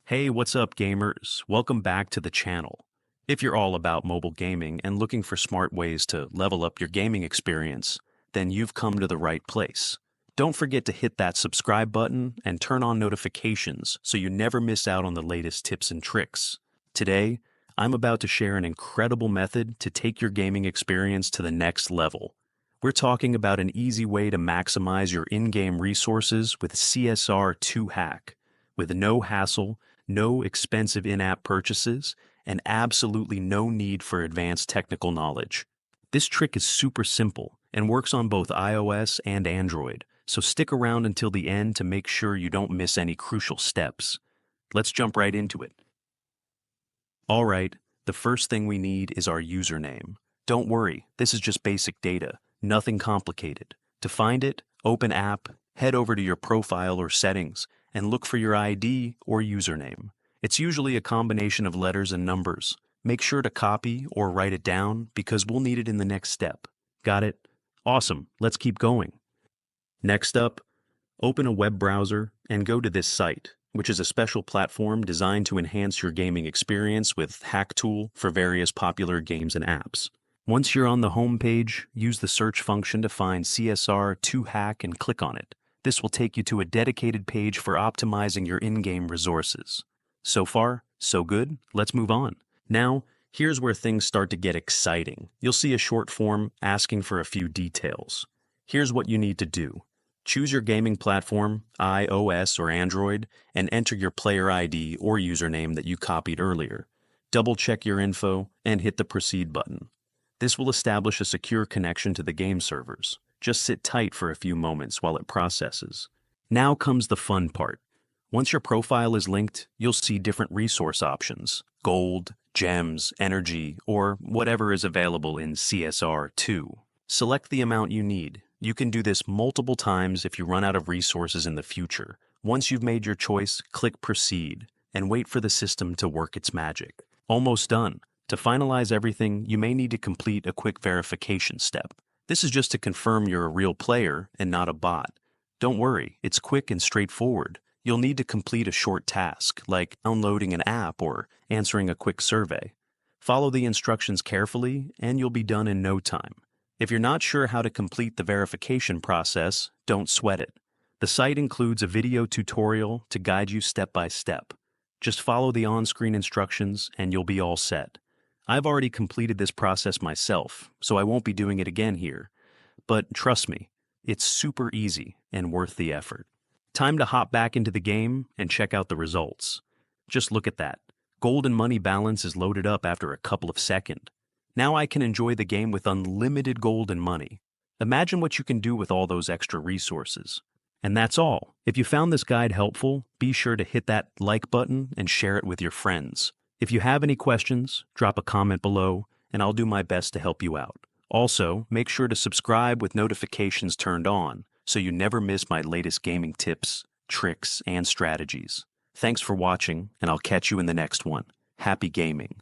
Hey, what's up, gamers? Welcome back to the channel. If you're all about mobile gaming and looking for smart ways to level up your gaming experience, then you've come to the right place. Don't forget to hit that subscribe button and turn on notifications so you never miss out on the latest tips and tricks. Today, I'm about to share an incredible method to take your gaming experience to the next level. We're talking about an easy way to maximize your in-game resources with CSR2 Hack, with no hassle, no expensive in-app purchases, and absolutely no need for advanced technical knowledge. This trick is super simple and works on both iOS and Android, so stick around until the end to make sure you don't miss any crucial steps. Let's jump right into it. All right, the first thing we need is our username. Don't worry, this is just basic data, nothing complicated. To find it, open app, head over to your profile or settings, and look for your ID or username. It's usually a combination of letters and numbers. Make sure to copy or write it down because we'll need it in the next step. Got it? Awesome, let's keep going. Next up, open a web browser and go to this site, which is a special platform designed to enhance your gaming experience with Hack Tool for various popular games and apps. Once you're on the home page, use the search function to find CSR2 Hack and click on it. This will take you to a dedicated page for optimizing your in-game resources. So far, so good. Let's move on. Now, here's where things start to get exciting. You'll see a short form asking for a few details. Here's what you need to do. Choose your gaming platform, iOS or Android, and enter your player ID or username that you copied earlier. Double-check your info and hit the Proceed button. This will establish a secure connection to the game servers. Just sit tight for a few moments while it processes. Now comes the fun part. Once your profile is linked, you'll see different resource options: gold, gems, energy, or whatever is available in CSR2. Select the amount you need. You can do this multiple times if you run out of resources in the future. Once you've made your choice, click Proceed and wait for the system to work its magic. Almost done. To finalize everything, you may need to complete a quick verification step. This is just to confirm you're a real player and not a bot. Don't worry, it's quick and straightforward. You'll need to complete a short task, like downloading an app or answering a quick survey. Follow the instructions carefully, and you'll be done in no time. If you're not sure how to complete the verification process, don't sweat it. The site includes a video tutorial to guide you step by step. Just follow the on-screen instructions, and you'll be all set. I've already completed this process myself, so I won't be doing it again here. But trust me, it's super easy and worth the effort. Time to hop back into the game and check out the results. Just look at that. Gold and money balance is loaded up after a couple of seconds. Now I can enjoy the game with unlimited gold and money. Imagine what you can do with all those extra resources. And that's all. If you found this guide helpful, be sure to hit that like button and share it with your friends. If you have any questions, drop a comment below, and I'll do my best to help you out. Also, make sure to subscribe with notifications turned on so you never miss my latest gaming tips, tricks, and strategies. Thanks for watching, and I'll catch you in the next one. Happy gaming.